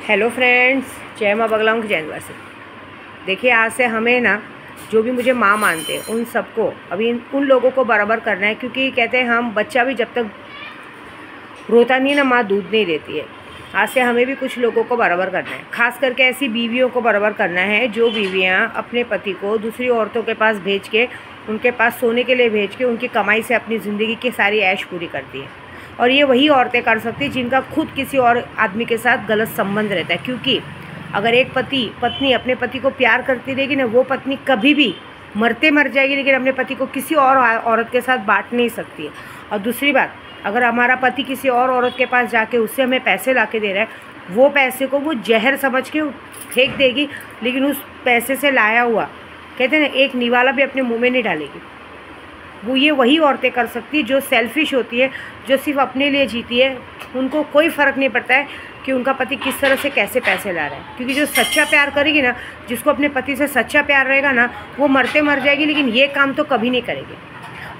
Hello friends, जय माँ बगलामुख की जय से। देखिए, आज से हमें ना जो भी मुझे माँ मानते हैं उन सबको अभी उन लोगों को बराबर करना है, क्योंकि कहते हैं हम बच्चा भी जब तक रोता नहीं ना माँ दूध नहीं देती है। आज से हमें भी कुछ लोगों को बराबर करना है, खास करके ऐसी बीवियों को बराबर करना है जो बीवियाँ अपने पति को दूसरी औरतों के पास भेज के, उनके पास सोने के लिए भेज के उनकी कमाई से अपनी ज़िंदगी की सारी ऐश पूरी करती है। और ये वही औरतें कर सकती हैं जिनका खुद किसी और आदमी के साथ गलत संबंध रहता है, क्योंकि अगर एक पत्नी अपने पति को प्यार करती रहेगी ना, वो पत्नी कभी भी मरते मर जाएगी, लेकिन अपने पति को किसी और औरत के साथ बांट नहीं सकती है। और दूसरी बात, अगर हमारा पति किसी और औरत के पास जाके उससे हमें पैसे ला के दे रहा है, वो पैसे को वो जहर समझ के फेंक देगी, लेकिन उस पैसे से लाया हुआ, कहते हैं ना, एक निवाला भी अपने मुँह में नहीं डालेगी। वो ये वही औरतें कर सकती है जो सेल्फिश होती है, जो सिर्फ अपने लिए जीती है। उनको कोई फ़र्क नहीं पड़ता है कि उनका पति किस तरह से कैसे पैसे ला रहा है, क्योंकि जो सच्चा प्यार करेगी ना, जिसको अपने पति से सच्चा प्यार रहेगा ना, वो मरते मर जाएगी, लेकिन ये काम तो कभी नहीं करेगी।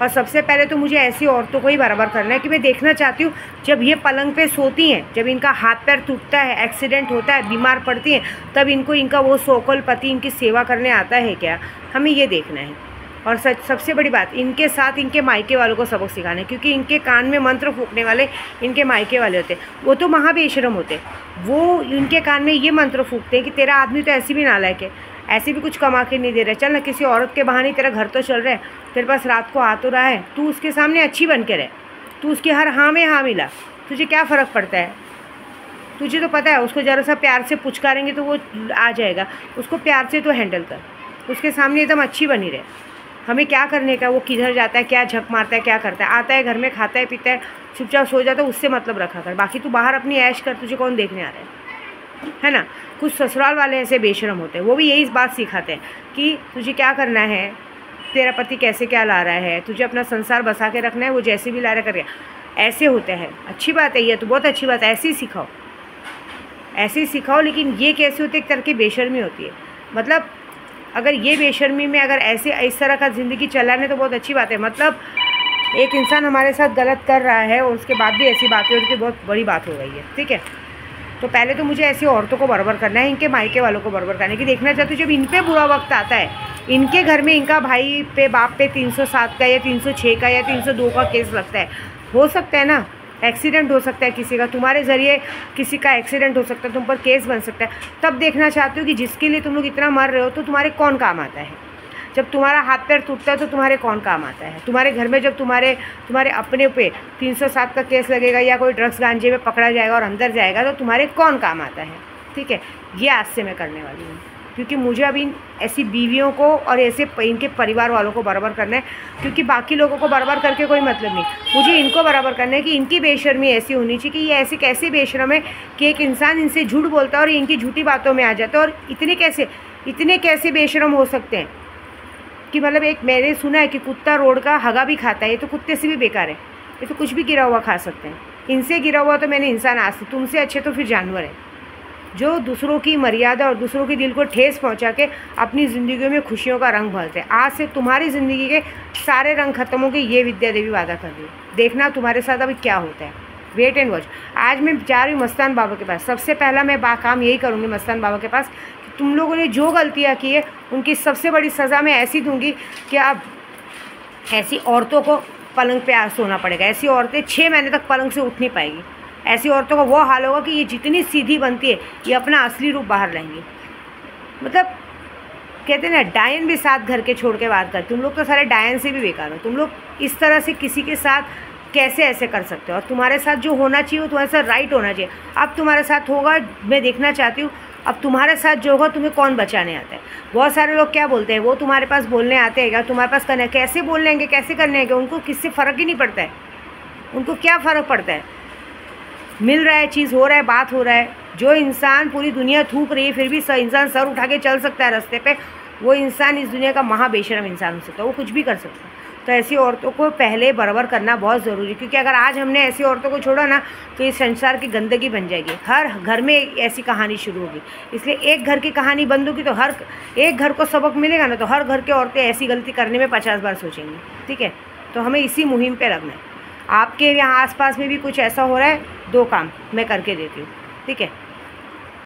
और सबसे पहले तो मुझे ऐसी औरतों को ही बराबर करना है कि मैं देखना चाहती हूँ जब ये पलंग पे सोती हैं, जब इनका हाथ पैर टूटता है, एक्सीडेंट होता है, बीमार पड़ती हैं, तब इनको इनका वो सोकल पति इनकी सेवा करने आता है क्या, हमें ये देखना है। और सबसे बड़ी बात, इनके साथ इनके मायके वालों को सबक सिखाना है, क्योंकि इनके कान में मंत्र फूकने वाले इनके मायके वाले होते हैं। वो तो महाबेशरम होते हैं, वो इनके कान में ये मंत्र फूकते हैं कि तेरा आदमी तो ऐसी भी नालायक है, ऐसे भी कुछ कमा के नहीं दे रहा, चल ना किसी औरत के बहाने तेरा घर तो चल रहा है, तेरे पास रात को आ तो रहा है, तू उसके सामने अच्छी बन के रहे, तू उसकी हर हाँ में हाँ मिला, तुझे क्या फ़र्क पड़ता है। तुझे तो पता है उसको ज़रा सा प्यार से पुचकारेंगे तो वो आ जाएगा, उसको प्यार से तो हैंडल कर, उसके सामने एकदम अच्छी बनी रहे। हमें क्या करने का, वो किधर जाता है, क्या झक मारता है, क्या करता है, आता है घर में, खाता है पीता है, चुपचाप सो जाता है, उससे मतलब रखा कर। बाकी तू बाहर अपनी ऐश कर, तुझे कौन देखने आ रहा है ना। कुछ ससुराल वाले ऐसे बेशरम होते हैं, वो भी यही बात सिखाते हैं कि तुझे क्या करना है, तेरा पति कैसे क्या ला रहा है, तुझे अपना संसार बसा के रखना है, वो जैसे भी ला रहा करके। ऐसे होते हैं, अच्छी बात है, ये तो बहुत अच्छी बात है, ऐसे ही सिखाओ, ऐसे ही सिखाओ। लेकिन ये कैसे होती है, एक तरह की बेशर्मी होती है। मतलब अगर ये बेशर्मी में अगर ऐसे इस तरह का ज़िंदगी चलाने तो बहुत अच्छी बात है। मतलब एक इंसान हमारे साथ गलत कर रहा है और उसके बाद भी ऐसी बातें उनकी बहुत बड़ी बात हो गई है, ठीक है। तो पहले तो मुझे ऐसी औरतों को बराबर करना है, इनके मायके वालों को बराबर करने की देखना चाहती हूँ। जब इन पे बुरा वक्त आता है, इनके घर में इनका भाई पे बाप पे 307 का या 306 का या 302 का केस लगता है, हो सकता है ना, एक्सीडेंट हो सकता है किसी का, तुम्हारे ज़रिए किसी का एक्सीडेंट हो सकता है, तुम पर केस बन सकता है। तब देखना चाहते हो कि जिसके लिए तुम लोग इतना मर रहे हो तो तुम्हारे कौन काम आता है। जब तुम्हारा हाथ पैर टूटता है तो तुम्हारे कौन काम आता है। तुम्हारे घर में जब तुम्हारे अपने पे 307 का केस लगेगा या कोई ड्रग्स गांजे में पकड़ा जाएगा और अंदर जाएगा, तो तुम्हारे कौन काम आता है, ठीक है। ये आज से मैं करने वाली हूँ, क्योंकि मुझे अभी ऐसी बीवियों को और ऐसे इनके परिवार वालों को बराबर करना है, क्योंकि बाकी लोगों को बराबर करके कोई मतलब नहीं। मुझे इनको बराबर करना है कि इनकी बेशर्मी ऐसी होनी चाहिए कि ये ऐसे कैसे बेशर्म है कि एक इंसान इनसे झूठ बोलता है और इनकी झूठी बातों में आ जाता है। और इतने कैसे बेशर्म हो सकते हैं कि मतलब एक मैंने सुना है कि कुत्ता रोड का हगा भी खाता है, ये तो कुत्ते से भी बेकार है, ये तो कुछ भी गिरा हुआ खा सकते हैं। इनसे गिरा हुआ तो मैंने इंसान आज से, तुमसे अच्छे तो फिर जानवर है, जो दूसरों की मर्यादा और दूसरों के दिल को ठेस पहुंचा के अपनी ज़िंदगी में खुशियों का रंग भरते हैं। आज से तुम्हारी ज़िंदगी के सारे रंग खत्म हो गए, ये विद्या देवी वादा कर रही है। देखना तुम्हारे साथ अभी क्या होता है, वेट एंड वॉच। आज मैं जा रही हूँ मस्तान बाबा के पास, सबसे पहला मैं काम यही करूँगी मस्तान बाबा के पास कि तुम लोगों ने जो गलतियाँ की है उनकी सबसे बड़ी सज़ा मैं ऐसी दूँगी कि अब ऐसी औरतों को पलंग पर सोना पड़ेगा। ऐसी औरतें 6 महीने तक पलंग से उठ नहीं पाएगी। ऐसी औरतों का वो हाल होगा कि ये जितनी सीधी बनती है ये अपना असली रूप बाहर लाएंगी। मतलब कहते हैं ना, डायन भी साथ घर के छोड़ के बात करते। तुम लोग तो सारे डायन से भी बेकार हो। तुम लोग इस तरह से किसी के साथ कैसे ऐसे कर सकते हो। और तुम्हारे साथ जो होना चाहिए वो तुम्हारे साथ राइट होना चाहिए। अब तुम्हारे साथ होगा, मैं देखना चाहती हूँ अब तुम्हारे साथ जो होगा तुम्हें कौन बचाने आता है। बहुत सारे लोग क्या बोलते हैं, वो तुम्हारे पास बोलने आते हैं क्या, तुम्हारे पास करने, कैसे बोल लेंगे, कैसे करने हैं, उनको किससे फ़र्क ही नहीं पड़ता है। उनको क्या फ़र्क पड़ता है, मिल रहा है, चीज़ हो रहा है, बात हो रहा है। जो इंसान पूरी दुनिया थूक रही है फिर भी इंसान सर उठा के चल सकता है रास्ते पे, वो इंसान इस दुनिया का महाबेशरम इंसान हो सकता है, वो कुछ भी कर सकता है। तो ऐसी औरतों को पहले बराबर करना बहुत ज़रूरी है, क्योंकि अगर आज हमने ऐसी औरतों को छोड़ा ना तो इस संसार की गंदगी बन जाएगी। हर घर में ऐसी कहानी शुरू होगी। इसलिए एक घर की कहानी बंद होगी तो हर एक घर को सबक मिलेगा ना, तो हर घर की औरतें ऐसी गलती करने में 50 बार सोचेंगी, ठीक है। तो हमें इसी मुहिम पर लगना है। आपके यहाँ आसपास में भी कुछ ऐसा हो रहा है, 2 काम मैं करके देती हूँ, ठीक है।